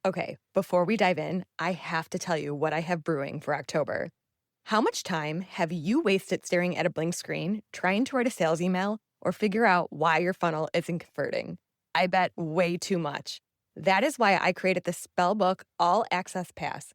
Okay, before we dive in, I have to tell you what I have brewing for October. How much time have you wasted staring at a blank screen, trying to write a sales email, or figure out why your funnel isn't converting? I bet way too much. That is why I created the Spellbook All Access Pass.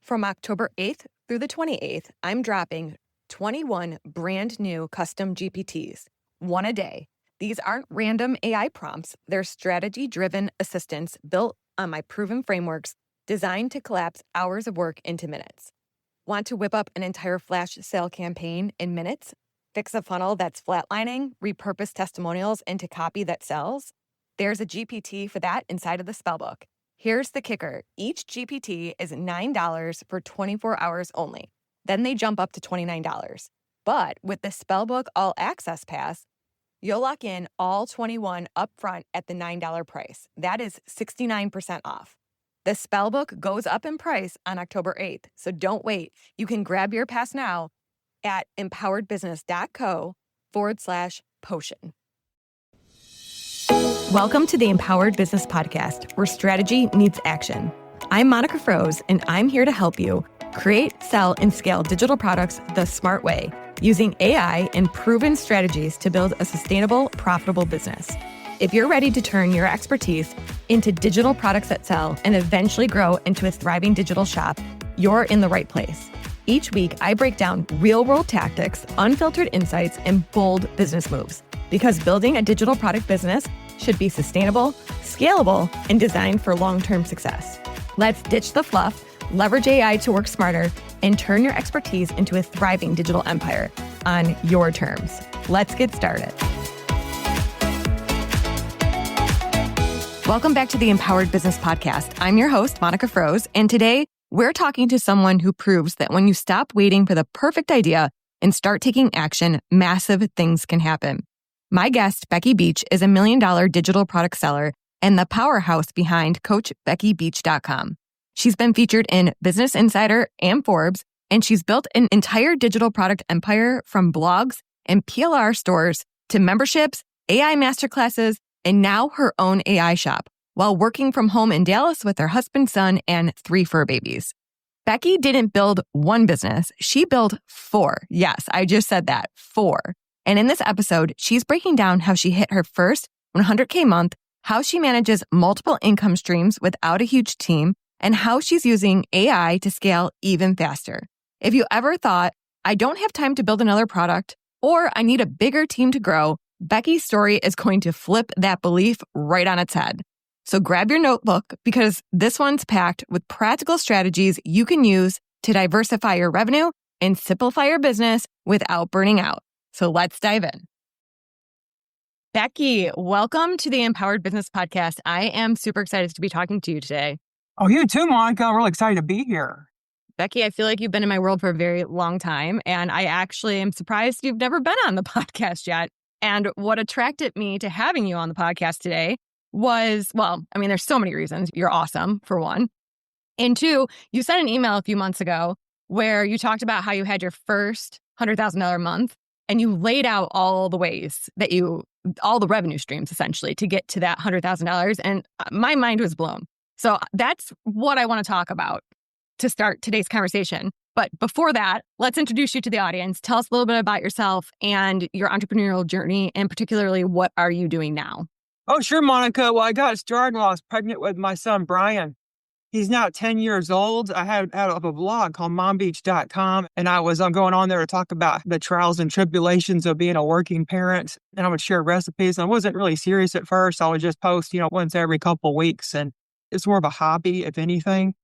From October 8th through the 28th, I'm dropping 21 brand new custom GPTs, one a day. These aren't random AI prompts, they're strategy-driven assistants built on my proven frameworks designed to collapse hours of work into minutes. Want to whip up an entire flash sale campaign in minutes? Fix a funnel that's flatlining? Repurpose testimonials into copy that sells? There's a GPT for that inside of the Spellbook. Here's the kicker. Each GPT is $9 for 24 hours only. Then they jump up to $29. But with the Spellbook All Access Pass, you'll lock in all 21 upfront at the $9 price. That is 69% off. The Spellbook goes up in price on October 8th, so don't wait. You can grab your pass now at empoweredbusiness.co/potion. Welcome to the Empowered Business Podcast, where strategy meets action. I'm Monica Froese, and I'm here to help you create, sell, and scale digital products the smart way, using AI and proven strategies to build a sustainable, profitable business. If you're ready to turn your expertise into digital products that sell and eventually grow into a thriving digital shop, you're in the right place. Each week, I break down real-world tactics, unfiltered insights, and bold business moves. Because building a digital product business should be sustainable, scalable, and designed for long-term success. Let's ditch the fluff, leverage AI to work smarter, and turn your expertise into a thriving digital empire on your terms. Let's get started. Welcome back to the Empowered Business Podcast. I'm your host, Monica Froese, and today we're talking to someone who proves that when you stop waiting for the perfect idea and start taking action, massive things can happen. My guest, Becky Beach, is a $1 million digital product seller and the powerhouse behind CoachBeckyBeach.com. She's been featured in Business Insider and Forbes, and she's built an entire digital product empire from blogs and PLR stores to memberships, AI masterclasses, and now her own AI shop, while working from home in Dallas with her husband, son, and 3 fur babies. Becky didn't build one business, she built 4. Yes, I just said that, 4. And in this episode, she's breaking down how she hit her first 100K month, how she manages multiple income streams without a huge team, and how she's using AI to scale even faster. If you ever thought, I don't have time to build another product, or I need a bigger team to grow, Becky's story is going to flip that belief right on its head. So grab your notebook because this one's packed with practical strategies you can use to diversify your revenue and simplify your business without burning out. So let's dive in. Becky, welcome to the Empowered Business Podcast. I am super excited to be talking to you today. Oh, you too, Monica. I'm really excited to be here. Becky, I feel like you've been in my world for a very long time, and I actually am surprised you've never been on the podcast yet. And what attracted me to having you on the podcast today was, there's so many reasons. You're awesome, for one. And 2, you sent an email a few months ago where you talked about how you had your first $100,000 month, and you laid out all the ways that all the revenue streams, essentially, to get to that $100,000. And my mind was blown. So that's what I want to talk about to start today's conversation. But before that, let's introduce you to the audience. Tell us a little bit about yourself and your entrepreneurial journey, and particularly, what are you doing now? Oh, sure, Monica. Well, I got started while I was pregnant with my son, Brian. He's now 10 years old. I had up a blog called mombeach.com, and I was going on there to talk about the trials and tribulations of being a working parent, and I would share recipes. And I wasn't really serious at first. I would just post, once every couple of weeks, and it's more of a hobby, if anything.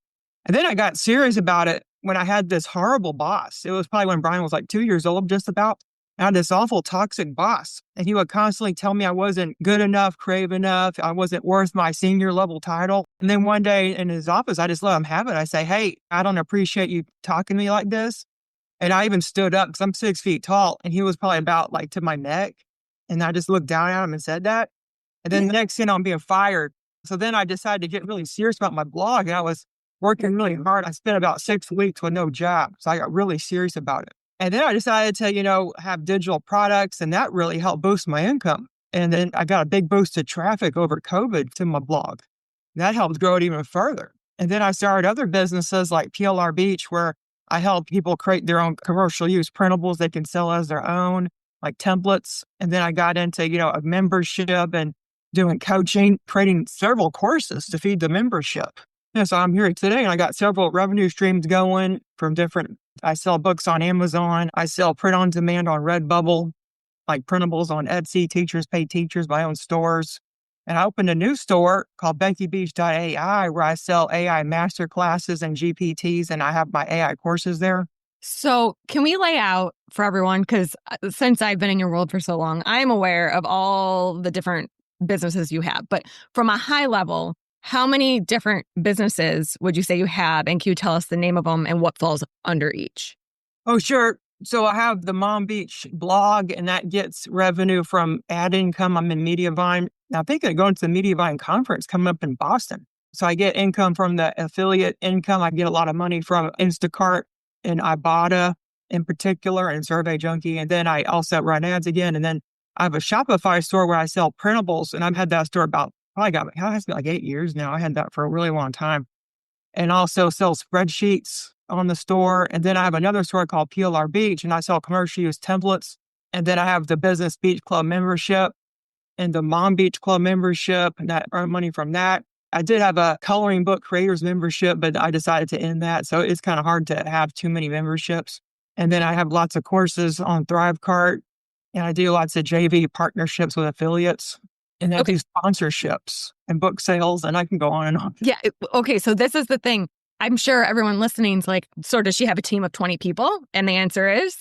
And then I got serious about it when I had this horrible boss. It was probably when Brian was like 2 years old, just about. I had this awful toxic boss, and he would constantly tell me I wasn't good enough, creative enough. I wasn't worth my senior level title. And then one day in his office, I just let him have it. I say, hey, I don't appreciate you talking to me like this. And I even stood up because I'm 6 feet tall, and he was probably about like to my neck. And I just looked down at him and said that. And then the next thing I'm being fired. So then I decided to get really serious about my blog, and I was working really hard. I spent about 6 weeks with no job. So I got really serious about it. And then I decided to, have digital products, and that really helped boost my income. And then I got a big boost of traffic over COVID to my blog. That helped grow it even further. And then I started other businesses like PLR Beach, where I help people create their own commercial use printables they can sell as their own, like templates. And then I got into, a membership and doing coaching, creating several courses to feed the membership. So I'm here today and I got several revenue streams going from different. I sell books on Amazon. I sell print on demand on Redbubble, like printables on Etsy, Teachers Pay Teachers, my own stores. And I opened a new store called Becky Beach AI, where I sell AI masterclasses and GPTs, and I have my AI courses there. So can we lay out for everyone, because since I've been in your world for so long, I'm aware of all the different businesses you have. But from a high level, how many different businesses would you say you have? And can you tell us the name of them and what falls under each? Oh, sure. So I have the Mom Beach blog, and that gets revenue from ad income. I'm in Mediavine. Now, I think I'm going to the Mediavine conference coming up in Boston. So I get income from the affiliate income. I get a lot of money from Instacart and Ibotta in particular, and Survey Junkie. And then I also run ads again. And then I have a Shopify store where I sell printables, and I've had that store it has been like 8 years now. I had that for a really long time. And also sell spreadsheets on the store. And then I have another store called PLR Beach, and I sell commercial use templates. And then I have the Business Beach Club membership and the Mom Beach Club membership, and I earn money from that. I did have a coloring book creators membership, but I decided to end that. So it's kind of hard to have too many memberships. And then I have lots of courses on ThriveCart, and I do lots of JV partnerships with affiliates. And then I do sponsorships and book sales, and I can go on and on. Yeah. Okay. So this is the thing. I'm sure everyone listening is like, so does she have a team of 20 people? And the answer is?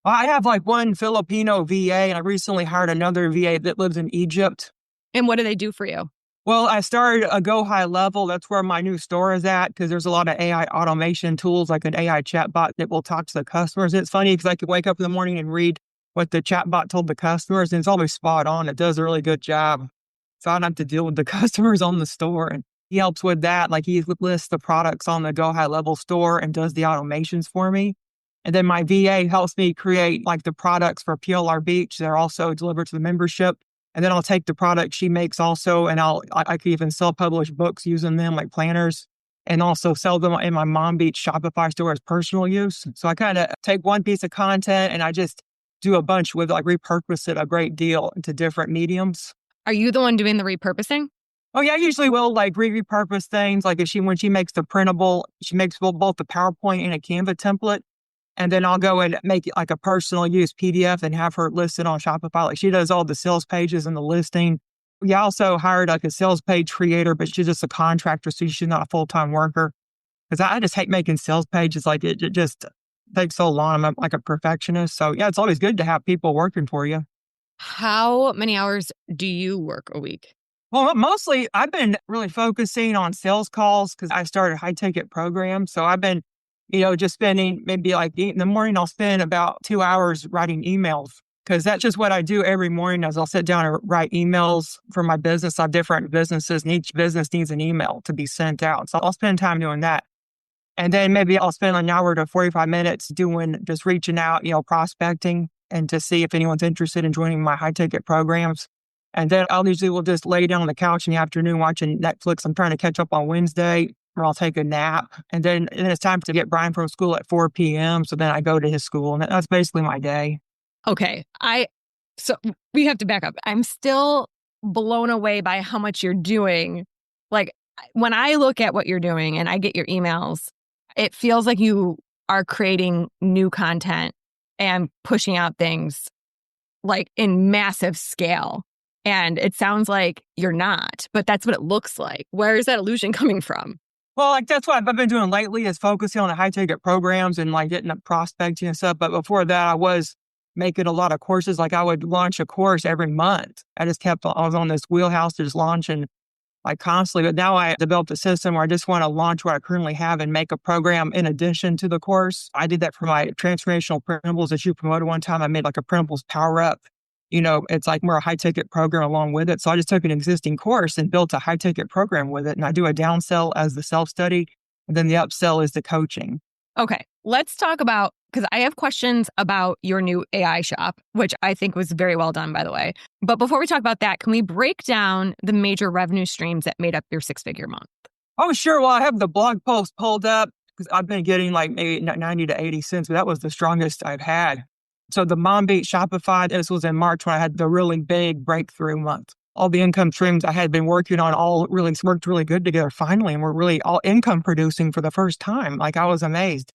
I have like one Filipino VA, and I recently hired another VA that lives in Egypt. And what do they do for you? Well, I started a Go High Level. That's where my new store is at, because there's a lot of AI automation tools, like an AI chatbot that will talk to the customers. It's funny because I could wake up in the morning and read what the chatbot told the customers, and it's always spot on. It does a really good job. So I don't have to deal with the customers on the store. And he helps with that. Like, he lists the products on the Go High Level store and does the automations for me. And then my VA helps me create like the products for PLR Beach. They're also delivered to the membership. And then I'll take the products she makes also, and I could even self-publish books using them, like planners, and also sell them in my Mom Beach Shopify store as personal use. So I kind of take one piece of content and I just do a bunch with, like, repurpose it a great deal into different mediums. Are you the one doing the repurposing? Oh yeah, I usually will like repurpose things. Like when she makes the printable, she makes both the PowerPoint and a Canva template. And then I'll go and make it like a personal use PDF and have her listed on Shopify. Like, she does all the sales pages and the listing. We also hired like a sales page creator, but she's just a contractor, so she's not a full-time worker. Because I just hate making sales pages. Like, it just takes so long. I'm like a perfectionist. So yeah, it's always good to have people working for you. How many hours do you work a week? Well, mostly I've been really focusing on sales calls because I started high ticket programs. So I've been, just spending maybe like in the morning, I'll spend about 2 hours writing emails, because that's just what I do every morning. Is I'll sit down and write emails for my business. I have different businesses, and each business needs an email to be sent out. So I'll spend time doing that. And then maybe I'll spend an hour to 45 minutes just reaching out, prospecting, and to see if anyone's interested in joining my high ticket programs. And then I'll usually will just lay down on the couch in the afternoon watching Netflix. I'm trying to catch up on Wednesday, or I'll take a nap. And then it's time to get Brian from school at 4 p.m. So then I go to his school, and that's basically my day. Okay. So we have to back up. I'm still blown away by how much you're doing. Like, when I look at what you're doing and I get your emails, it feels like you are creating new content and pushing out things like in massive scale. And it sounds like you're not, but that's what it looks like. Where is that illusion coming from? Well, like, that's what I've been doing lately, is focusing on the high ticket programs and like getting up prospecting and stuff. But before that, I was making a lot of courses. Like, I would launch a course every month. I was on this wheelhouse to just launching like constantly. But now I developed a system where I just want to launch what I currently have and make a program in addition to the course. I did that for my transformational printables that you promoted one time. I made like a printables power up. It's like more a high ticket program along with it. So I just took an existing course and built a high ticket program with it. And I do a downsell as the self-study. And then the upsell is the coaching. Okay. let's talk about, because I have questions about your new AI shop, which I think was very well done, by the way. But before we talk about that, can we break down the major revenue streams that made up your six-figure month? Oh, sure. Well, I have the blog post pulled up because I've been getting like maybe 90 to 80 cents, but that was the strongest I've had. So the Mom Beach Shopify, this was in March when I had the really big breakthrough month. All the income streams I had been working on all really worked really good together finally, and were really all income producing for the first time. Like, I was amazed.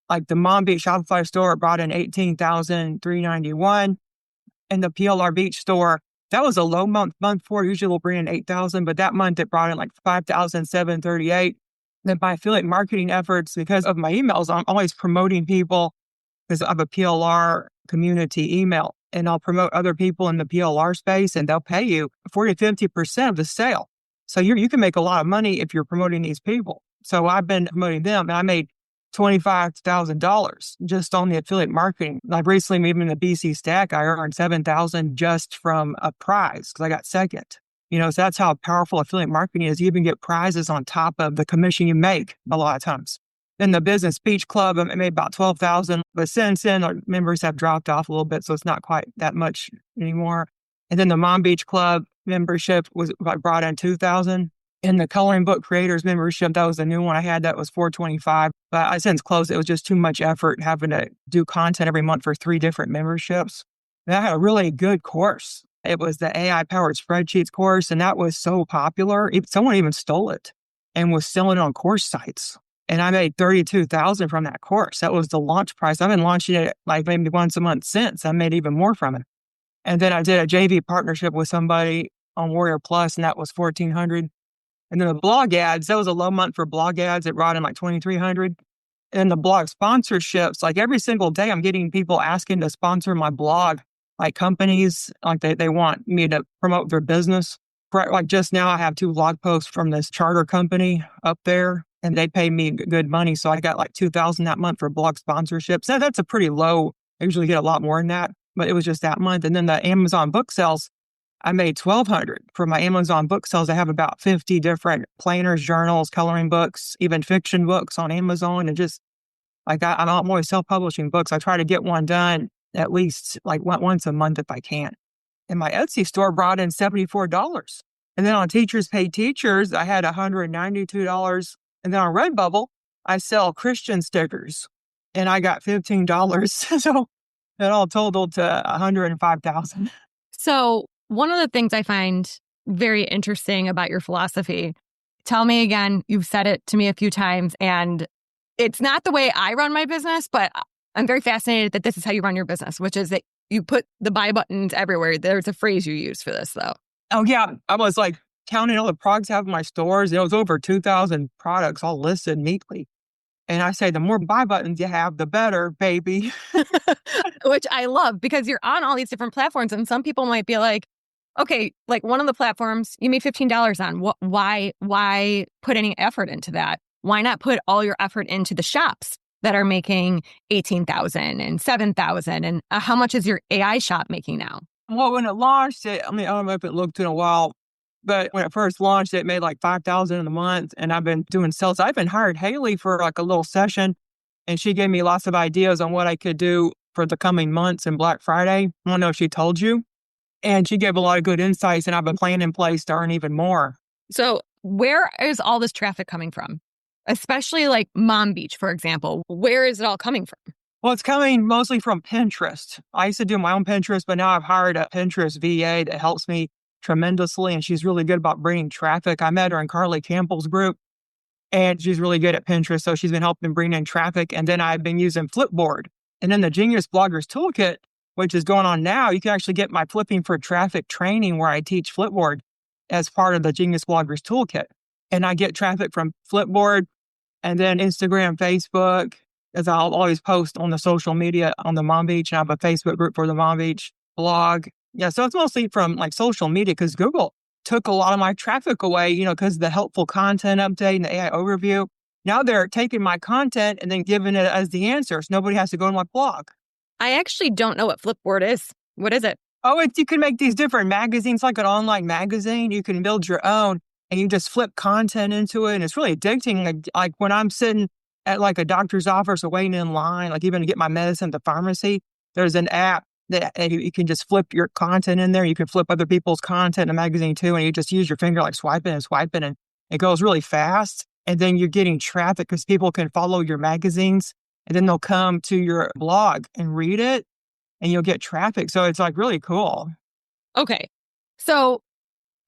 Like the Mom Beach Shopify store brought in $18,391, and the PLR Beach store, that was a low month for it. Usually we'll bring in 8,000, but that month it brought in like 5,738. Then my affiliate marketing efforts, because of my emails, I'm always promoting people because I have a PLR community email, and I'll promote other people in the PLR space, and they'll pay you 40 to 50% of the sale. So you can make a lot of money if you're promoting these people. So I've been promoting them, and I made $25,000 just on the affiliate marketing. Like recently, even in the BC Stack, I earned $7,000 just from a prize because I got second. So that's how powerful affiliate marketing is. You even get prizes on top of the commission you make a lot of times. Then the Business Beach Club, I made about $12,000, but since then our members have dropped off a little bit, so it's not quite that much anymore. And then the Mom Beach Club membership I brought in $2,000. And the Coloring Book Creators membership, that was the new one I had, that was $425. But I since closed. It was just too much effort having to do content every month for 3 different memberships. And I had a really good course. It was the AI-powered spreadsheets course, and that was so popular. Someone even stole it and was selling it on course sites. And I made $32,000 from that course. That was the launch price. I've been launching it like maybe once a month since. I made even more from it. And then I did a JV partnership with somebody on Warrior Plus, and that was $1,400. And then the blog ads, that was a low month for blog ads. It brought in like $2,300. And the blog sponsorships, like every single day, I'm getting people asking to sponsor my blog, like companies, like they want me to promote their business. Like just now, I have 2 blog posts from this charter company up there, and they pay me good money. So I got like $2,000 that month for blog sponsorships. So that's a pretty low. I usually get a lot more than that, but it was just that month. And then the Amazon book sales, I made $1,200 for my Amazon book sales. I have about 50 different planners, journals, coloring books, even fiction books on Amazon. And just like I'm always self-publishing books. I try to get one done at least like once a month if I can. And my Etsy store brought in $74. And then on Teachers Pay Teachers, I had $192. And then on Redbubble, I sell Christian stickers, and I got $15. So it all totaled to $105,000. So one of the things I find very interesting about your philosophy, tell me again, you've said it to me a few times, and it's not the way I run my business, but I'm very fascinated that this is how you run your business, which is that you put the buy buttons everywhere. There's a phrase you use for this, though. Oh, yeah. I was like counting all the products I have in my stores. It was over 2,000 products all listed neatly. And I say, the more buy buttons you have, the better, baby. Which I love, because you're on all these different platforms, and some people might be like, okay, like one of the platforms you made $15 on. Why put any effort into that? Why not put all your effort into the shops that are making $18,000 and $7,000? And how much is your AI shop making now? Well, when it launched, I don't know if it looked in a while, but when it first launched, it made like $5,000 in a month. And I've been doing sales. I've been hired Haley for like a little session, and she gave me lots of ideas on what I could do for the coming months and Black Friday. I don't know if she told you. And she gave a lot of good insights, and I have a plan in place to earn even more. So where is all this traffic coming from? Especially like Mom Beach, for example. Where is it all coming from? Well, it's coming mostly from Pinterest. I used to do my own Pinterest, but now I've hired a Pinterest VA that helps me tremendously, and she's really good about bringing traffic. I met her in Carly Campbell's group, and she's really good at Pinterest, so she's been helping bring in traffic. And then I've been using Flipboard. And then the Genius Bloggers Toolkit, which is going on now, you can actually get my Flipping for Traffic training where I teach Flipboard as part of the Genius Bloggers Toolkit. And I get traffic from Flipboard, and then Instagram, Facebook, as I'll always post on the social media on the Mom Beach, and I have a Facebook group for the Mom Beach blog. Yeah, so it's mostly from like social media, because Google took a lot of my traffic away, because of the helpful content update and the AI overview. Now they're taking my content and then giving it as the answer, so nobody has to go to my blog. I actually don't know what Flipboard is. What is it? Oh, you can make these different magazines, like an online magazine. You can build your own, and you just flip content into it, and it's really addicting. Like when I'm sitting at like a doctor's office or waiting in line, like even to get my medicine at the pharmacy, there's an app that you can just flip your content in there. You can flip other people's content in a magazine too. And you just use your finger, like swiping, and it goes really fast. And then you're getting traffic because people can follow your magazines and then they'll come to your blog and read it and you'll get traffic. So it's like really cool. Okay. So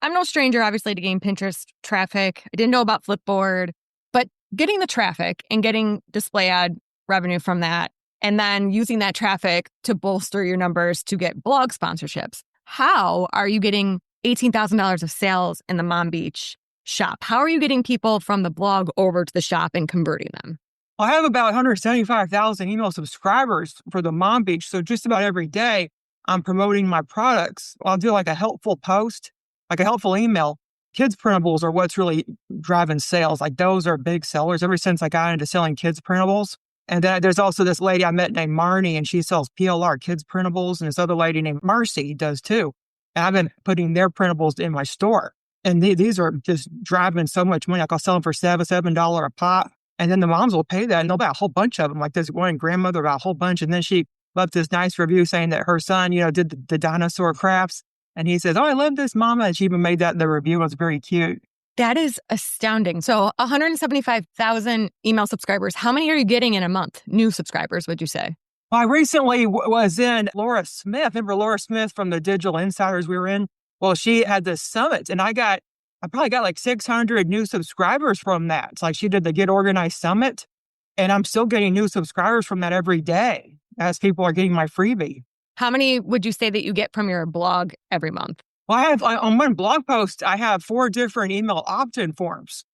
I'm no stranger, obviously, to getting Pinterest traffic. I didn't know about Flipboard, but getting the traffic and getting display ad revenue from that, and then using that traffic to bolster your numbers to get blog sponsorships. How are you getting $18,000 of sales in the Mom Beach shop? How are you getting people from the blog over to the shop and converting them? I have about 175,000 email subscribers for the Mom Beach. So just about every day, I'm promoting my products. I'll do like a helpful post, like a helpful email. Kids printables are what's really driving sales. Like those are big sellers ever since I got into selling kids printables. And then there's also this lady I met named Marnie, and she sells PLR kids printables. And this other lady named Marcy does too. And I've been putting their printables in my store. And these are just driving so much money. Like I'll sell them for $7 a pop. And then the moms will pay that and they'll buy a whole bunch of them. Like this one grandmother bought a whole bunch. And then she left this nice review saying that her son, did the dinosaur crafts. And he says, "Oh, I love this, Mama." And she even made that in the review. It was very cute. That is astounding. So 175,000 email subscribers. How many are you getting in a month? New subscribers, would you say? Well, I recently was in Laura Smith. Remember Laura Smith from the Digital Insiders we were in? Well, she had this summit and I probably got like 600 new subscribers from that. It's like she did the Get Organized Summit. And I'm still getting new subscribers from that every day as people are getting my freebie. How many would you say that you get from your blog every month? Well, I have on one blog post, I have 4 different email opt-in forms.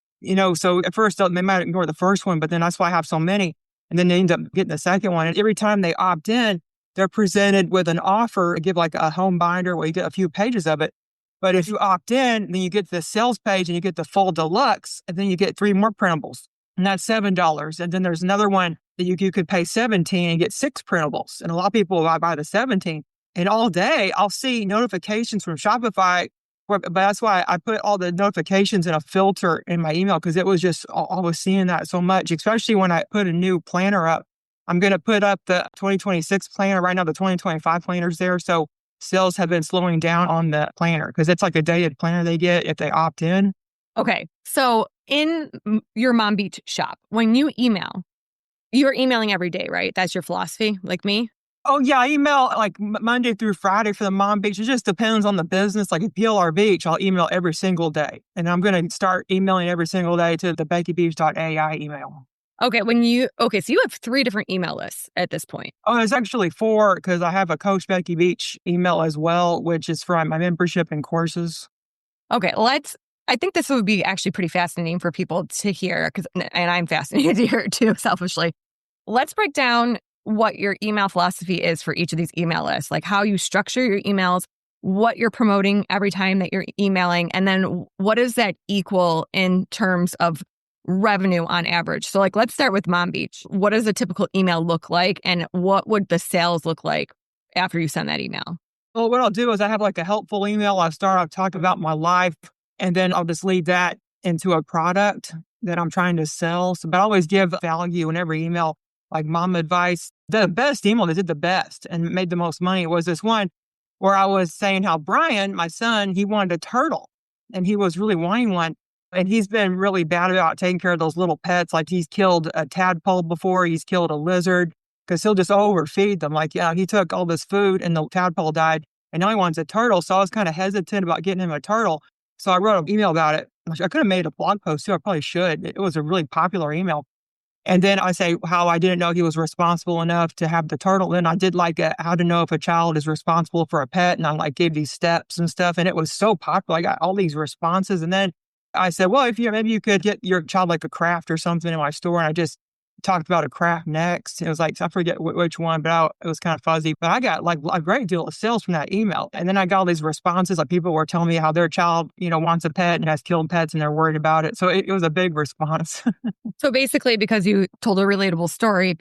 So at first they might ignore the first one, but then that's why I have so many. And then they end up getting the second one. And every time they opt in, they're presented with an offer to give like a home binder where you get a few pages of it. But if you opt in, then you get the sales page and you get the full deluxe, and then you get 3 more printables. And that's $7. And then there's another one that you could pay $17 and get 6 printables. And a lot of people will buy the 17. And all day, I'll see notifications from Shopify. But that's why I put all the notifications in a filter in my email, because it was just, I was seeing that so much, especially when I put a new planner up. I'm going to put up the 2026 planner. Right now, the 2025 planner's there. So sales have been slowing down on the planner because it's like a dated planner they get if they opt in. Okay. So in your Mom Beach shop, when you email, you're emailing every day, right? That's your philosophy, like me? Oh, yeah. I email like Monday through Friday for the Mom Beach. It just depends on the business. Like at PLR Beach, I'll email every single day. And I'm going to start emailing every single day to the Becky Beach AI email. Okay. So you have 3 different email lists at this point. Oh, it's actually 4 because I have a Coach Becky Beach email as well, which is for my membership and courses. Okay. I think this would be actually pretty fascinating for people to hear, and I'm fascinated to hear it too, selfishly. Let's break down what your email philosophy is for each of these email lists, like how you structure your emails, what you're promoting every time that you're emailing, and then what does that equal in terms of revenue on average. So like, let's start with Mom Beach. What does a typical email look like, and what would the sales look like after you send that email? Well, what I'll do is I have like a helpful email. I'll talk about my life, and then I'll just lead that into a product that I'm trying to sell. So, but I always give value in every email, like mom advice. The best email that did the best and made the most money was this one where I was saying how Brian, my son, he wanted a turtle and he was really wanting one. And he's been really bad about taking care of those little pets. Like he's killed a tadpole before, he's killed a lizard because he'll just overfeed them. Like, yeah, he took all this food and the tadpole died and now he wants a turtle. So I was kind of hesitant about getting him a turtle. So I wrote an email about it. I could have made a blog post too. I probably should. It was a really popular email. And then I say how I didn't know he was responsible enough to have the turtle. Then I did like how to know if a child is responsible for a pet. And I like gave these steps and stuff. And it was so popular. I got all these responses. And then I said, well, maybe you could get your child like a craft or something in my store. And I just talked about a craft next. It was like, I forget which one, but it was kind of fuzzy. But I got like a great deal of sales from that email. And then I got all these responses. Like people were telling me how their child, wants a pet and has killed pets and they're worried about it. So it was a big response. So basically, because you told a relatable story,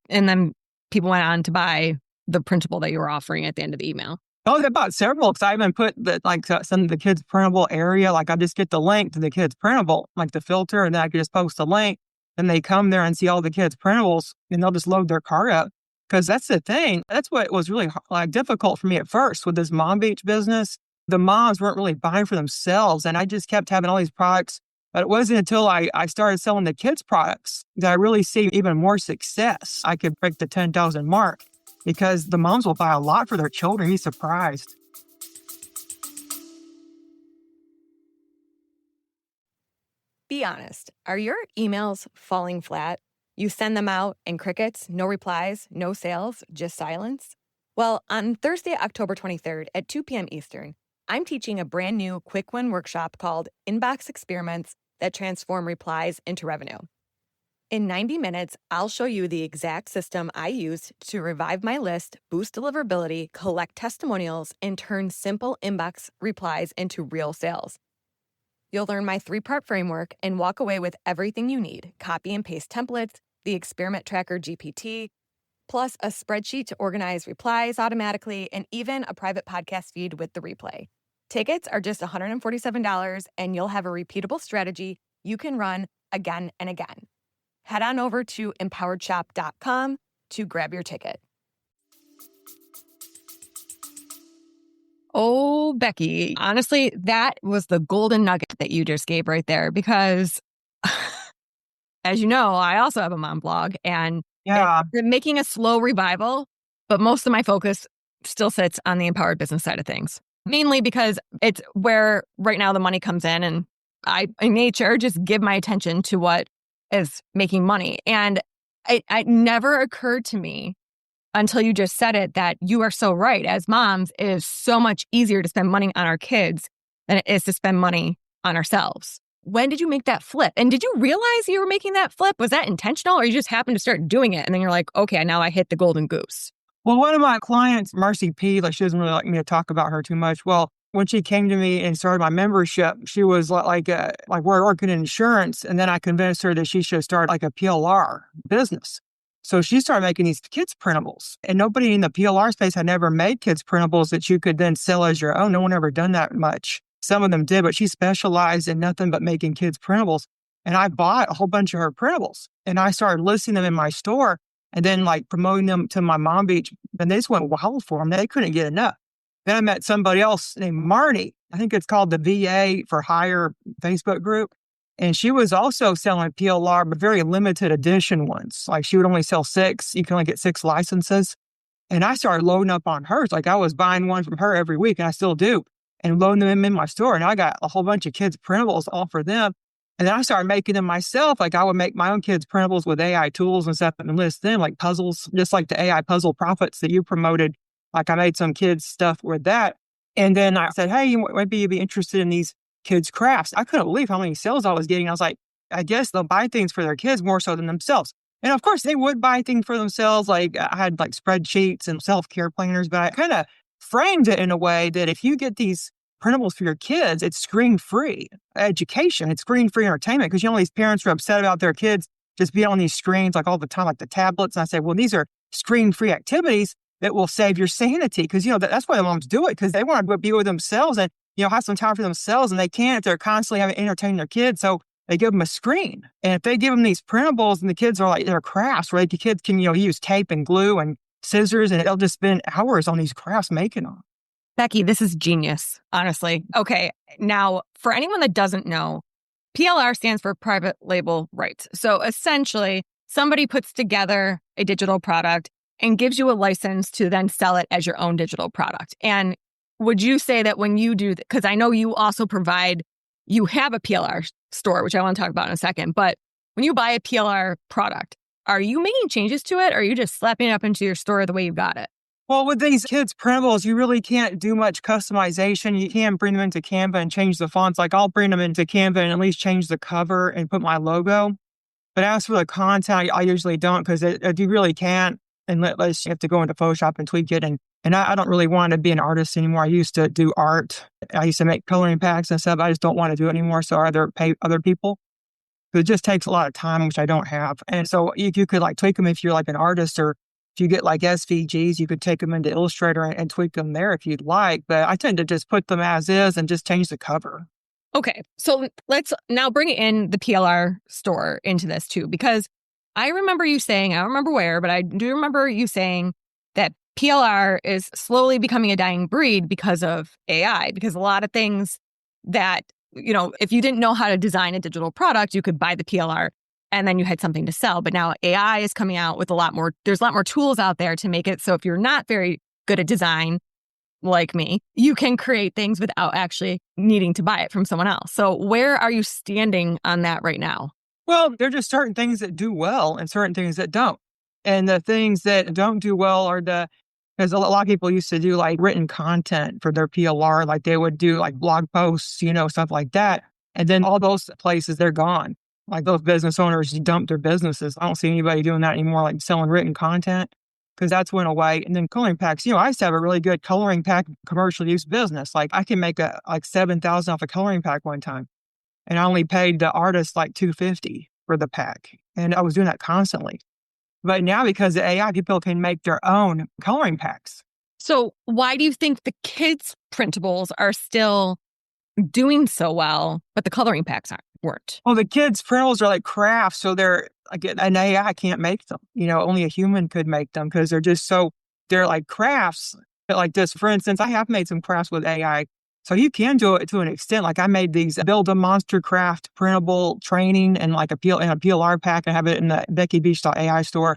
and then people went on to buy the printable that you were offering at the end of the email. Oh, I bought several because I even put some of the kids' printable area. Like I just get the link to the kids' printable, like the filter, and then I could just post a link. and they come there and see all the kids' printables, and they'll just load their car up. Because that's the thing. That's what was really difficult for me at first with this Mom Beach business. The moms weren't really buying for themselves, and I just kept having all these products. But it wasn't until I started selling the kids' products that I really see even more success. I could break the 10,000 mark because the moms will buy a lot for their children. You'd be surprised. Be honest. Are your emails falling flat? You send them out and crickets, no replies, no sales, just silence? Well, on Thursday, October 23rd at 2 p.m. Eastern, I'm teaching a brand new quick win workshop called Inbox Experiments that transform replies into revenue. In 90 minutes, I'll show you the exact system I used to revive my list, boost deliverability, collect testimonials, and turn simple inbox replies into real sales. You'll learn my 3-part framework and walk away with everything you need: copy and paste templates, the experiment tracker GPT, plus a spreadsheet to organize replies automatically, and even a private podcast feed with the replay. Tickets are just $147, and you'll have a repeatable strategy you can run again and again. Head on over to empoweredshop.com to grab your ticket. Oh, Becky, honestly, that was the golden nugget that you just gave right there, because as you know, I also have a mom blog, and Yeah. it's making a slow revival, but most of my focus still sits on the empowered business side of things, mainly because it's where right now the money comes in, and I, in nature, just give my attention to what is making money. And it never occurred to me until you just said it that you are so right. As moms, it is so much easier to spend money on our kids than it is to spend money on ourselves. When did you make that flip? And did you realize you were making that flip? Was that intentional, or you just happened to start doing it and then you're like, okay, now I hit the golden goose? Well, one of my clients, Marcy P, she doesn't really like me to talk about her too much. Well, when she came to me and started my membership, she was like we're working in insurance. And then I convinced her that she should start like a PLR business. So she started making these kids printables, and nobody in the PLR space had never made kids printables that you could then sell as your own. No one ever done that much. Some of them did, but she specialized in nothing but making kids printables. And I bought a whole bunch of her printables, and I started listing them in my store and then like promoting them to my Mom Beach. And they just went wild for them. They couldn't get enough. Then I met somebody else named Marnie. I think it's called the VA for Hire Facebook group. And she was also selling PLR, but very limited edition ones. Like she would only sell 6. You can only get 6 licenses. And I started loading up on hers. Like I was buying one from her every week, and I still do, and loading them in my store. And I got a whole bunch of kids' printables all for them. And then I started making them myself. Like I would make my own kids' printables with AI tools and stuff and list them like puzzles, just like the AI puzzle profits that you promoted. Like I made some kids' stuff with that. And then I said, hey, maybe you'd be interested in these kids' crafts. I couldn't believe how many sales I was getting. I was like, I guess they'll buy things for their kids more so than themselves. And of course, they would buy things for themselves. Like I had like spreadsheets and self-care planners, but I kind of framed it in a way that if you get these printables for your kids, it's screen-free education. It's screen-free entertainment, because you know, these parents are upset about their kids just being on these screens like all the time, like the tablets. And I say, well, these are screen-free activities that will save your sanity, because, you know, that's why the moms do it, because they want to be with themselves and, you know, have some time for themselves, and they can't if they're constantly having to entertain their kids. So they give them a screen. And if they give them these printables and the kids are like, they're crafts, right? The kids can, you know, use tape and glue and scissors, and they'll just spend hours on these crafts making them. Becky, this is genius, honestly. Okay, now for anyone that doesn't know, PLR stands for private label rights. So essentially, somebody puts together a digital product and gives you a license to then sell it as your own digital product. And would you say that when you do, because I know you also provide, you have a PLR store, which I want to talk about in a second, but when you buy a PLR product, are you making changes to it, or are you just slapping it up into your store the way you got it? Well, with these kids' printables, you really can't do much customization. You can't bring them into Canva and change the fonts. Like I'll bring them into Canva and at least change the cover and put my logo. But as for the content, I usually don't, because you really can't. Unless you have to go into Photoshop and tweak it. And I don't really want to be an artist anymore. I used to do art. I used to make coloring packs and stuff. I just don't want to do it anymore. So I either pay other people. It just takes a lot of time, which I don't have. And so you could like tweak them if you're like an artist, or if you get like SVGs, you could take them into Illustrator and tweak them there if you'd like. But I tend to just put them as is and just change the cover. Okay, so let's now bring in the PLR store into this too, because I remember you saying, I don't remember where, but I do remember you saying that PLR is slowly becoming a dying breed because of AI, because a lot of things that, if you didn't know how to design a digital product, you could buy the PLR and then you had something to sell. But now AI is coming out with there's a lot more tools out there to make it so if you're not very good at design, like me, you can create things without actually needing to buy it from someone else. So where are you standing on that right now? Well, there are just certain things that do well and certain things that don't. And the things that don't do well are because a lot of people used to do like written content for their PLR, like they would do like blog posts, stuff like that. And then all those places, they're gone. Like those business owners dump their businesses. I don't see anybody doing that anymore, like selling written content, because that's went away. And then coloring packs, I used to have a really good coloring pack commercial use business. Like I can make like 7,000 off a coloring pack one time. And I only paid the artist like $250 for the pack. And I was doing that constantly. But now because of AI, people can make their own coloring packs. So why do you think the kids' printables are still doing so well, but the coloring packs weren't? Well, the kids' printables are like crafts, so they're like an AI can't make them. Only a human could make them because they're like crafts. Like this, for instance, I have made some crafts with AI. So you can do it to an extent. Like I made these build a monster craft printable training and like a PLR pack. I have it in the Becky Beach AI store.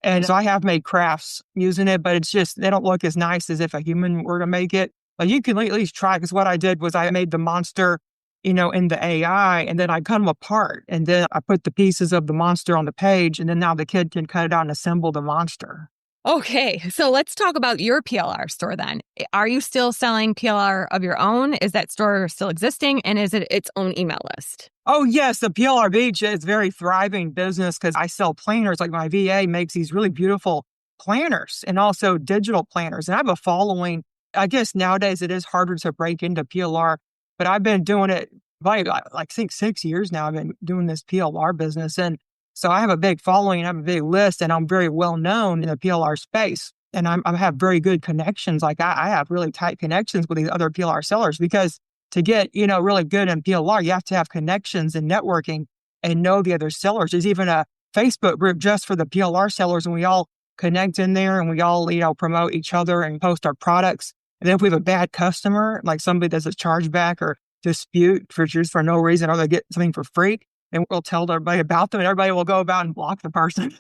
And so I have made crafts using it, but it's just, they don't look as nice as if a human were to make it. But you can at least try, because what I did was I made the monster, in the AI, and then I cut them apart. And then I put the pieces of the monster on the page, and then now the kid can cut it out and assemble the monster. Okay, so let's talk about your PLR store then. Are you still selling PLR of your own? Is that store still existing? And is it its own email list? Oh, yes. The PLR Beach is a very thriving business because I sell planners. Like my VA makes these really beautiful planners and also digital planners. And I have a following. I guess nowadays it is harder to break into PLR, but I've been doing it like I think 6 years now. I've been doing this PLR business. And so I have a big following, I have a big list, and I'm very well known in the PLR space. And I have very good connections. Like I have really tight connections with these other PLR sellers because to get, really good in PLR, you have to have connections and networking and know the other sellers. There's even a Facebook group just for the PLR sellers, and we all connect in there and we all, promote each other and post our products. And then if we have a bad customer, like somebody does a chargeback or dispute for no reason, or they get something for free, and we'll tell everybody about them, and everybody will go about and block the person.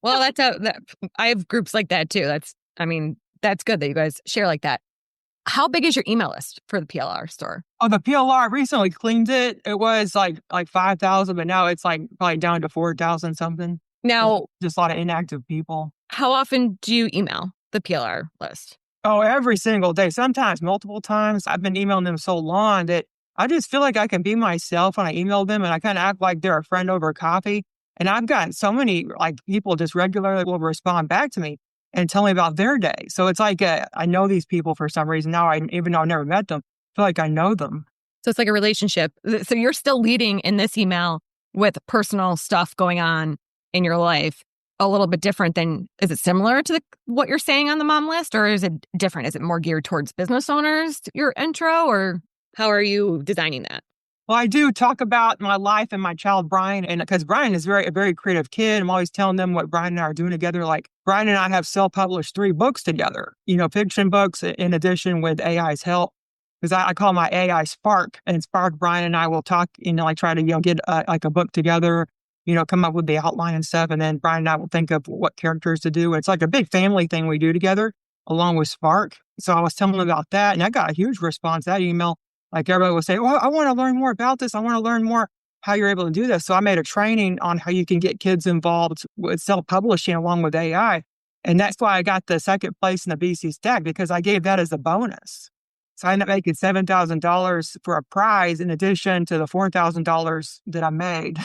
Well, I have groups like that too. That's good that you guys share like that. How big is your email list for the PLR store? Oh, the PLR, I recently cleaned it. It was like 5,000, but now it's like probably down to 4,000 something. Now, just a lot of inactive people. How often do you email the PLR list? Oh, every single day, sometimes multiple times. I've been emailing them so long that I just feel like I can be myself when I email them, and I kind of act like they're a friend over coffee. And I've gotten so many people just regularly will respond back to me and tell me about their day. So it's like I know these people for some reason now. Even though I've never met them, I feel like I know them. So it's like a relationship. So you're still leading in this email with personal stuff going on in your life, a little bit different than, is it similar to what you're saying on the mom list, or is it different? Is it more geared towards business owners, your intro, or how are you designing that? Well, I do talk about my life and my child, Brian, and because Brian is a very creative kid. I'm always telling them what Brian and I are doing together. Like Brian and I have self-published 3 books together, fiction books in addition with AI's help. Because I call my AI Spark, and Spark, Brian and I will talk, try to, get a book together, come up with the outline and stuff. And then Brian and I will think of what characters to do. It's like a big family thing we do together along with Spark. So I was telling them about that, and I got a huge response, that email. Like everybody will say, well, I want to learn more about this. I want to learn more how you're able to do this. So I made a training on how you can get kids involved with self-publishing along with AI. And that's why I got the second place in the BC Stack, because I gave that as a bonus. So I ended up making $7,000 for a prize in addition to the $4,000 that I made.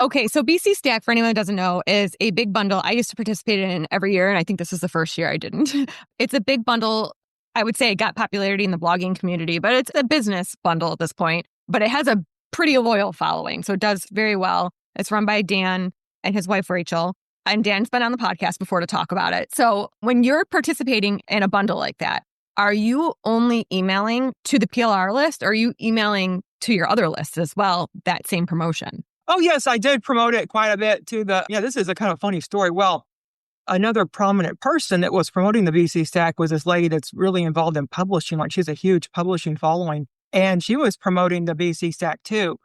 Okay, so BC Stack, for anyone who doesn't know, is a big bundle I used to participate in every year, and I think this is the first year I didn't. It's a big bundle. I would say it got popularity in the blogging community, but it's a business bundle at this point. But it has a pretty loyal following, so it does very well. It's run by Dan and his wife, Rachel. And Dan's been on the podcast before to talk about it. So when you're participating in a bundle like that, are you only emailing to the PLR list, or are you emailing to your other lists as well, that same promotion? Oh, yes, I did promote it quite a bit to this is a kind of funny story. Well, another prominent person that was promoting the VC Stack was this lady that's really involved in publishing. Like, she's a huge publishing following, and she was promoting the VC Stack too.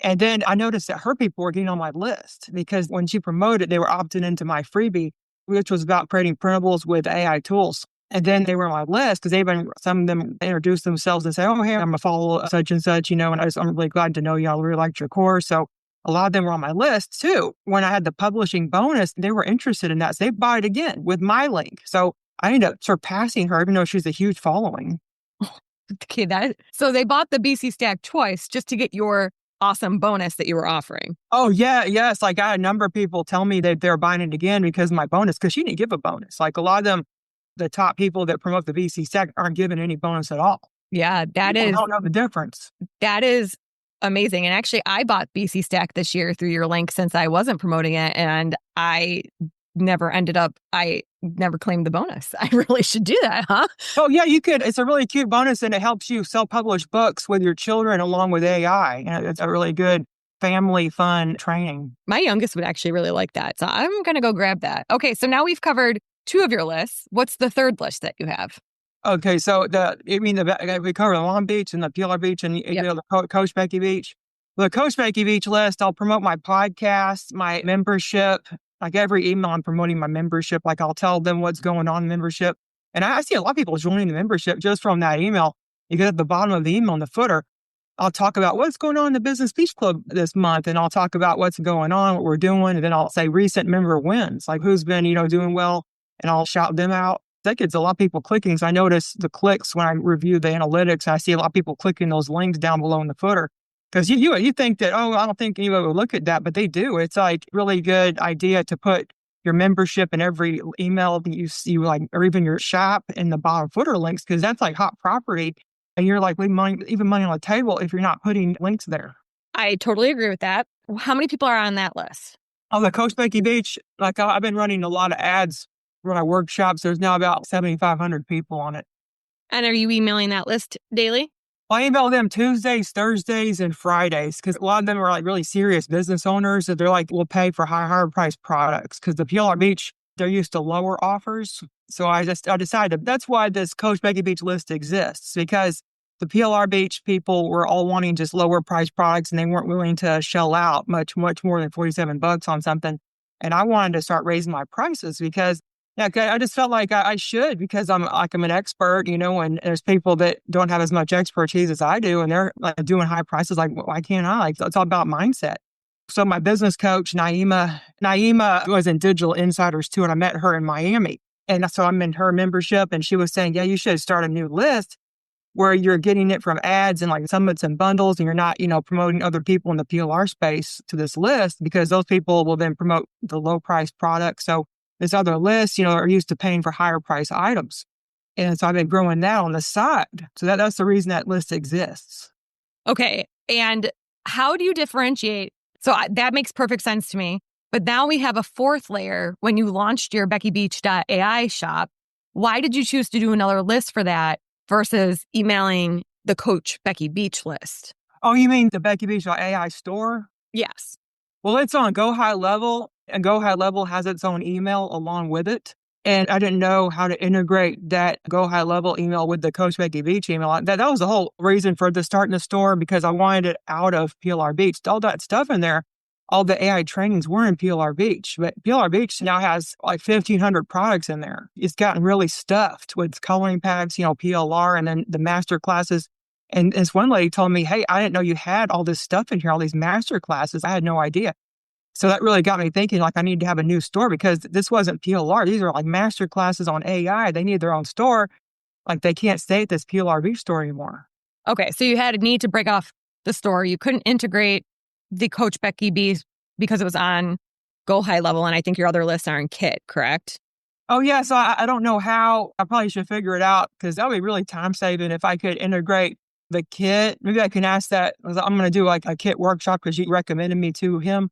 And then I noticed that her people were getting on my list because when she promoted, they were opting into my freebie, which was about creating printables with AI tools. And then they were on my list because some of them introduced themselves and say, "Oh, hey, I'm a follow such and such, and I'm really glad to know you. I really liked your course." So a lot of them were on my list too. When I had the publishing bonus, they were interested in that. So they bought it again with my link. So I ended up surpassing her, even though she's a huge following. Okay, so they bought the BC Stack twice just to get your awesome bonus that you were offering. Oh, yeah. Yes. Like, I had a number of people tell me that they're buying it again because of my bonus, because she didn't give a bonus. Like, a lot of them, the top people that promote the VC Stack aren't giving any bonus at all. Yeah, I don't know the difference. That is amazing. And actually, I bought BC Stack this year through your link since I wasn't promoting it, and I never claimed the bonus. I really should do that, huh? Oh, yeah, you could. It's a really cute bonus, and it helps you self-publish books with your children along with AI. And it's a really good family fun training. My youngest would actually really like that. So I'm going to go grab that. Okay, so now we've covered 2 of your lists. What's the third list that you have? Okay, so we cover the Long Beach and the PLR Beach and the Coach Becky Beach. The Coach Becky Beach list, I'll promote my podcast, my membership. Like, every email, I'm promoting my membership. Like, I'll tell them what's going on in membership. And I see a lot of people joining the membership just from that email. Because at the bottom of the email in the footer, I'll talk about what's going on in the Business Beach Club this month. And I'll talk about what's going on, what we're doing. And then I'll say recent member wins, like who's been, doing well. And I'll shout them out. That gets a lot of people clicking. So I notice the clicks when I review the analytics. I see a lot of people clicking those links down below in the footer. Because you think that, oh, I don't think anybody would look at that, but they do. It's like really good idea to put your membership in every email that you see, like, or even your shop in the bottom footer links, because that's like hot property. And you're like leaving money on the table if you're not putting links there. I totally agree with that. How many people are on that list? On the Coach Becky Beach, like, I've been running a lot of ads for my workshops. There's now about 7,500 people on it. And are you emailing that list daily? I email them Tuesdays, Thursdays, and Fridays, because a lot of them are like really serious business owners that they're like, we'll pay for higher priced products, because the PLR Beach, they're used to lower offers. So I decided that's why this Coach Becky Beach list exists, because the PLR Beach people were all wanting just lower priced products, and they weren't willing to shell out much more than $47 on something. And I wanted to start raising my prices because I just felt like I should, because I'm an expert, and there's people that don't have as much expertise as I do, and they're like doing high prices. Like, why can't I? Like, it's all about mindset. So my business coach, Naima was in Digital Insiders too, and I met her in Miami. And so I'm in her membership, and she was saying, yeah, you should start a new list where you're getting it from ads and like summits and bundles, and you're not, promoting other people in the PLR space to this list, because those people will then promote the low price product. So this other list, are used to paying for higher price items. And so I've been growing that on the side. So that's the reason that list exists. Okay. And how do you differentiate? So that makes perfect sense to me. But now we have a fourth layer. When you launched your Becky Beach AI shop, why did you choose to do another list for that versus emailing the Coach Becky Beach list? Oh, you mean the Becky Beach AI store? Yes. Well, it's on Go High Level, and Go High Level has its own email along with it. And I didn't know how to integrate that Go High Level email with the Coach Becky Beach email. That was the whole reason for the starting the store, because I wanted it out of PLR Beach. All that stuff in there, all the AI trainings were in PLR Beach. But PLR Beach now has like 1,500 products in there. It's gotten really stuffed with coloring packs, PLR, and then the master classes. And this one lady told me, hey, I didn't know you had all this stuff in here, all these master classes. I had no idea. So that really got me thinking, like, I need to have a new store, because this wasn't PLR. These are like master classes on AI. They need their own store. Like, they can't stay at this PLR Beach store anymore. Okay. So you had a need to break off the store. You couldn't integrate the Coach Becky Beach because it was on Go High Level. And I think your other lists are in Kit, correct? Oh, yeah. So I don't know how. I probably should figure it out, because that would be really time saving if I could integrate the kit. Maybe I can ask that. I'm going to do like a kit workshop, because you recommended me to him.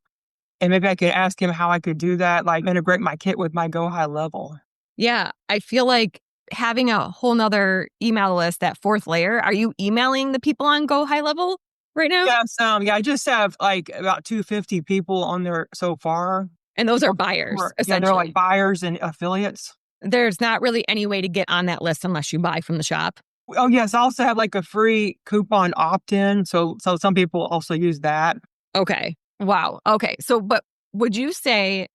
And maybe I could ask him how I could do that, like integrate my kit with my Go High Level. Yeah. I feel like having a whole nother email list, that fourth layer, are you emailing the people on Go High Level right now? Yes, I just have like about 250 people on there so far. And those are buyers, Yeah, they're like essentially. buyers and affiliates. There's not really any way to get on that list unless you buy from the shop. Oh, yes, I also have like a free coupon opt-in, so some people also use that. Okay. Wow. Okay. So, but would you say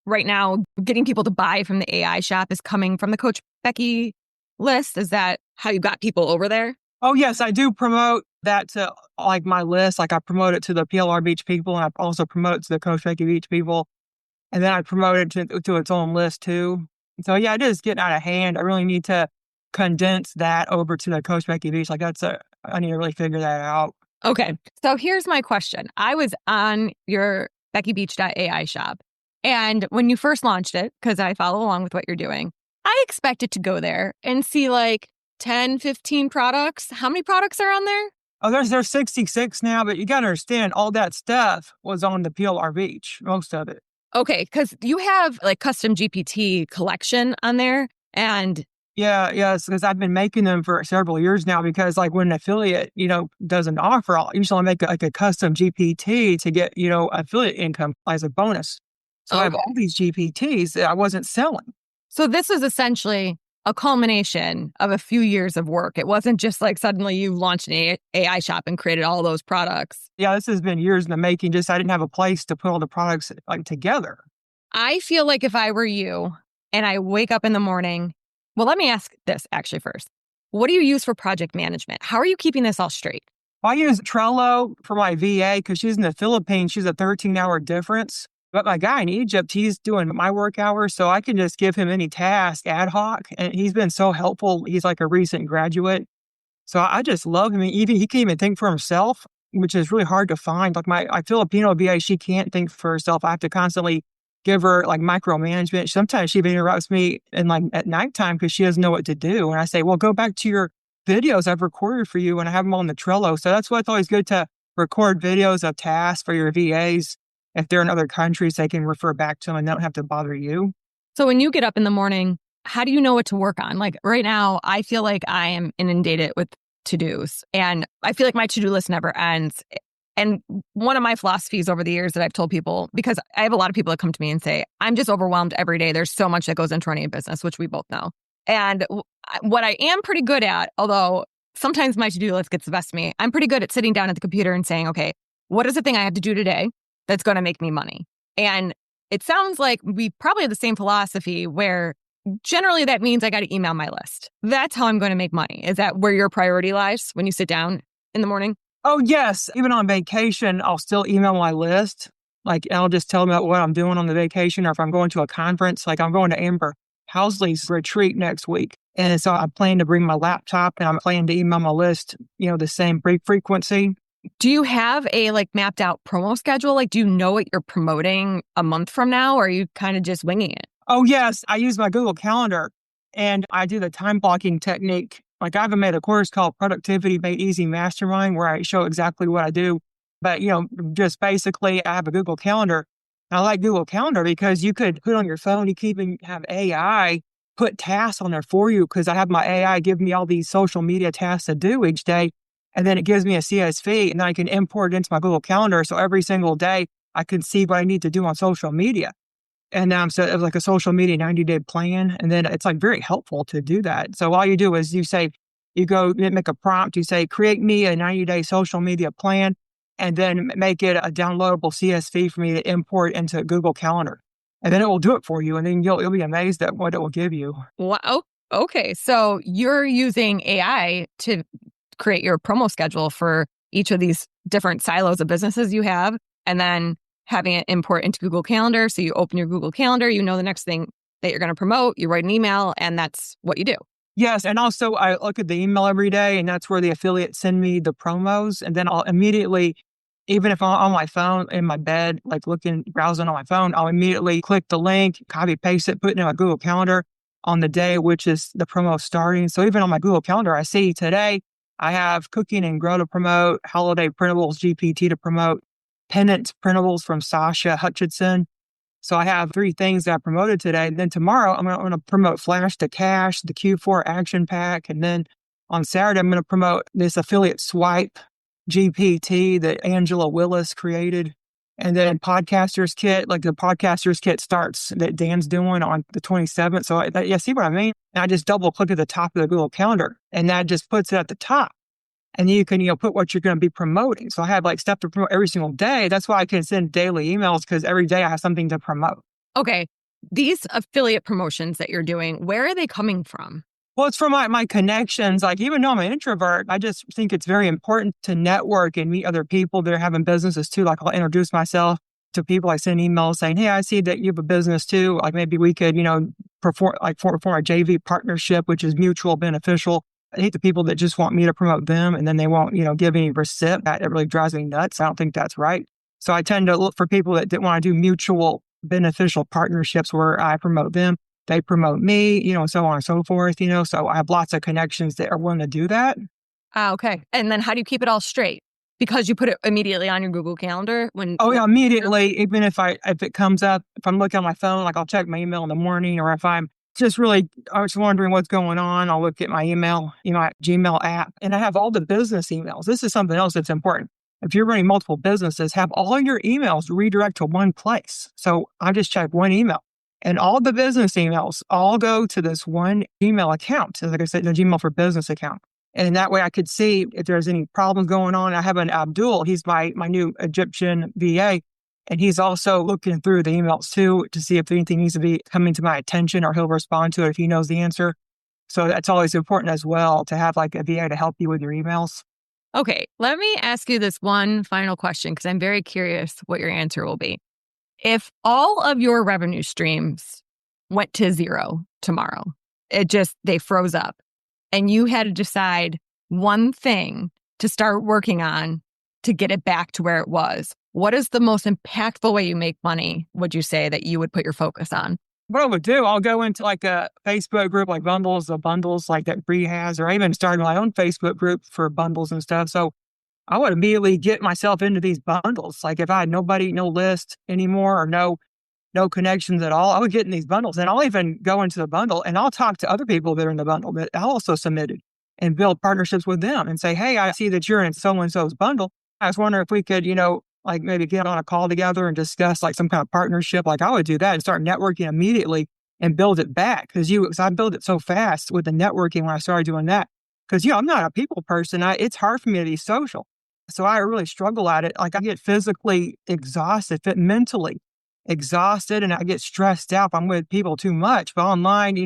right now getting people to buy from the AI shop is coming from the Coach Becky list? Is that how you got people over there? Oh, yes, I do promote that to like my list. Like I promote it to the PLR Beach people, and I also promote it to the Coach Becky Beach people. And then I promote it to its own list too. So yeah, it is getting out of hand. I really need to condense that over to the Coach Becky Beach. I need to really figure that out. Okay. So here's my question. I was on your Becky Beach AI shop. And when you first launched it, because I follow along with what you're doing, I expected to go there and see like 10, 15 products. How many products are on there? Oh, there's 66 now, but you got to understand all that stuff was on the PLR Beach, most of it. Okay, because you have like custom GPT collection on there. And Yes, because I've been making them for several years now because like when an affiliate, does an offer, I'll usually make like a custom GPT to get, affiliate income as a bonus. So I have all these GPTs that I wasn't selling. So this is essentially a culmination of a few years of work. It wasn't just like suddenly you launched an AI shop and created all those products. Yeah, this has been years in the making. Just I didn't have a place to put all the products like together. I feel like if I were you and I wake up in the morning, well, let me ask this actually first. What do you use for project management? How are you keeping this all straight? I use Trello for my VA because she's in the Philippines. She's a 13-hour difference. But my guy in Egypt, he's doing my work hours, so I can just give him any task ad hoc. And he's been so helpful. He's like a recent graduate. So I just love him. He can even think for himself, which is really hard to find. Like my Filipino VA, she can't think for herself. I have to constantly give her like micromanagement. Sometimes she even interrupts me and like at nighttime because she doesn't know what to do. And I say, well, go back to your videos I've recorded for you and I have them on the Trello. So that's why it's always good to record videos of tasks for your VAs. If they're in other countries, they can refer back to them and don't have to bother you. So when you get up in the morning, how do you know what to work on? Like right now, I feel like I am inundated with to-dos and I feel like my to-do list never ends. And one of my philosophies over the years that I've told people, because I have a lot of people that come to me and say, I'm just overwhelmed every day. There's so much that goes into running a business, which we both know. And what I am pretty good at, although sometimes my to-do list gets the best of me, I'm pretty good at sitting down at the computer and saying, okay, what is the thing I have to do today that's going to make me money? And it sounds like we probably have the same philosophy where generally that means I got to email my list. That's how I'm going to make money. Is that where your priority lies when you sit down in the morning? Oh, yes. Even on vacation, I'll still email my list. Like, I'll just tell them about what I'm doing on the vacation, or if I'm going to a conference, like I'm going to Amber Housley's retreat next week. And so I plan to bring my laptop and I'm planning to email my list, the same frequency. Do you have a like mapped out promo schedule? Like, do you know what you're promoting a month from now, or are you kind of just winging it? Oh, yes. I use my Google Calendar and I do the time blocking technique. Like I even made a course called Productivity Made Easy Mastermind where I show exactly what I do. But, just basically I have a Google Calendar. I like Google Calendar because you could put on your phone, you could even have AI put tasks on there for you because I have my AI give me all these social media tasks to do each day. And then it gives me a CSV and then I can import it into my Google Calendar. So every single day I can see what I need to do on social media. And so it was like a social media 90-day plan. And then it's like very helpful to do that. So all you do is you go make a prompt, you say, create me a 90-day social media plan, and then make it a downloadable CSV for me to import into Google Calendar. And then it will do it for you. And then you'll be amazed at what it will give you. Wow. Okay. So you're using AI to create your promo schedule for each of these different silos of businesses you have, and then having it import into Google Calendar. So you open your Google Calendar, you know the next thing that you're going to promote, you write an email, and that's what you do. Yes. And also I look at the email every day and that's where the affiliates send me the promos. And then I'll immediately, even if I'm on my phone in my bed, like browsing on my phone, I'll immediately click the link, copy, paste it, put it in my Google Calendar on the day, which is the promo starting. So even on my Google Calendar, I see today I have cooking and grow to promote, holiday printables GPT to promote, pennant printables from Sasha Hutchinson. So I have 3 things that I promoted today. And then tomorrow, I'm going to promote Flash to Cash, the Q4 Action Pack. And then on Saturday, I'm going to promote this affiliate swipe GPT that Angela Willis created. And then Podcasters Kit, like the Podcasters Kit starts that Dan's doing on the 27th. So see what I mean? And I just double click at the top of the Google Calendar, and that just puts it at the top. And you can, put what you're going to be promoting. So I have like stuff to promote every single day. That's why I can send daily emails, because every day I have something to promote. Okay. These affiliate promotions that you're doing, where are they coming from? Well, it's from my connections. Like, even though I'm an introvert, I just think it's very important to network and meet other people that are having businesses too. Like, I'll introduce myself to people. I send emails saying, hey, I see that you have a business too. Like, maybe we could, form a JV partnership, which is mutual beneficial. I hate the people that just want me to promote them and then they won't, give any receipt. That really drives me nuts. I don't think that's right. So I tend to look for people that want to do mutual beneficial partnerships where I promote them, they promote me, so on and so forth, So I have lots of connections that are willing to do that. Okay. And then how do you keep it all straight? Because you put it immediately on your Google Calendar when... Oh, yeah, immediately. Even if it comes up, if I'm looking on my phone, like I'll check my email in the morning, or if I was wondering what's going on, I'll look at my email, my Gmail app, and I have all the business emails. This is something else that's important. If you're running multiple businesses, have all your emails redirect to one place. So I just check one email, and all the business emails all go to this one email account. So like I said, the Gmail for Business account. And that way I could see if there's any problems going on. I have an Abdul, he's my new Egyptian VA. And he's also looking through the emails too to see if anything needs to be coming to my attention, or he'll respond to it if he knows the answer. So that's always important as well, to have like a VA to help you with your emails. Okay, let me ask you this one final question, because I'm very curious what your answer will be. If all of your revenue streams went to zero tomorrow, they froze up, and you had to decide one thing to start working on to get it back to where it was, what is the most impactful way you make money, would you say, that you would put your focus on? What I would do, I'll go into like a Facebook group, like bundles like that Bree has, or I even started my own Facebook group for bundles and stuff. So I would immediately get myself into these bundles. Like if I had no list anymore, or no connections at all, I would get in these bundles, and I'll even go into the bundle and I'll talk to other people that are in the bundle that I also submitted, and build partnerships with them and say, hey, I see that you're in so-and-so's bundle. I was wondering if we could, like maybe get on a call together and discuss like some kind of partnership. Like I would do that and start networking immediately and build it back. Because I built it so fast with the networking when I started doing that. Because, I'm not a people person. It's hard for me to be social. So I really struggle at it. Like I get physically exhausted, mentally exhausted, and I get stressed out if I'm with people too much. But online,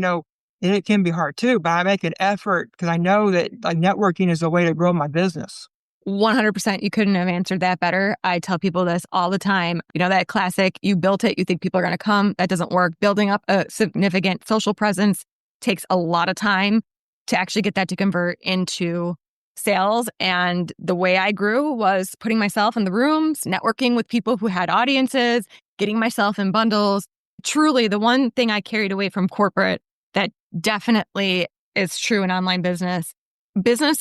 it can be hard too. But I make an effort because I know that like networking is a way to grow my business. 100%. You couldn't have answered that better. I tell people this all the time. That classic, you built it, you think people are going to come. That doesn't work. Building up a significant social presence takes a lot of time to actually get that to convert into sales. And the way I grew was putting myself in the rooms, networking with people who had audiences, getting myself in bundles. Truly, the one thing I carried away from corporate that definitely is true in online business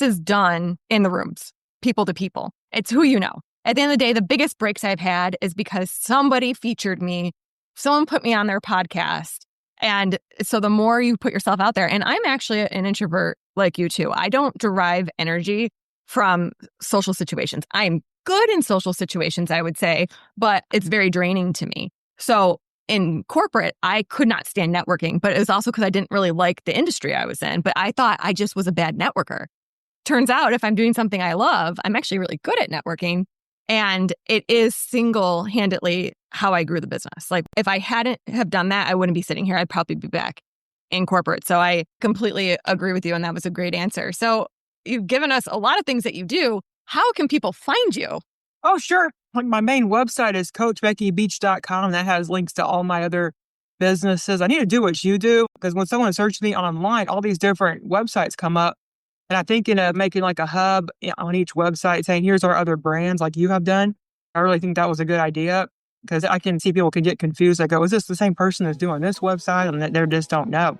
is done in the rooms. People to people. It's who you know. At the end of the day, the biggest breaks I've had is because somebody featured me, someone put me on their podcast. And so the more you put yourself out there, and I'm actually an introvert like you too. I don't derive energy from social situations. I'm good in social situations, I would say, but it's very draining to me. So in corporate, I could not stand networking, but it was also because I didn't really like the industry I was in, but I thought I just was a bad networker. Turns out if I'm doing something I love, I'm actually really good at networking. And it is single-handedly how I grew the business. Like if I hadn't have done that, I wouldn't be sitting here. I'd probably be back in corporate. So I completely agree with you. And that was a great answer. So you've given us a lot of things that you do. How can people find you? Oh, sure. Like my main website is coachbeckybeach.com. That has links to all my other businesses. I need to do what you do, because when someone searches me online, all these different websites come up. And I think making like a hub on each website saying, here's our other brands like you have done. I really think that was a good idea, because I can see people can get confused. They go, is this the same person that's doing this website? And they just don't know.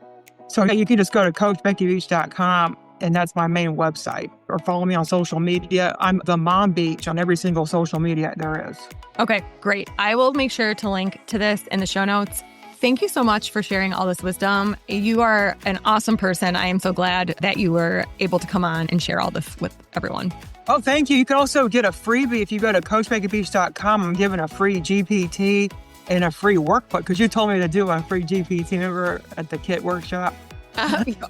So you can just go to coachbeckybeach.com And that's my main website. Or follow me on social media. I'm the Mom Beach on every single social media there is. Okay, great. I will make sure to link to this in the show notes. Thank you so much for sharing all this wisdom. You are an awesome person. I am so glad that you were able to come on and share all this with everyone. Oh, thank you. You can also get a freebie if you go to CoachBeckyBeach.com. I'm giving a free GPT and a free workbook because you told me to do a free GPT. Remember at the KIT workshop?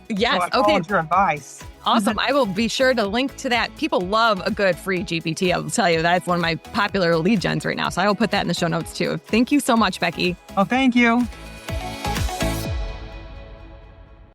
Yes. So I followed your advice. Awesome. I will be sure to link to that. People love a good free GPT. I'll tell you, that's one of my popular lead gens right now. So I will put that in the show notes too. Thank you so much, Becky. Oh, thank you.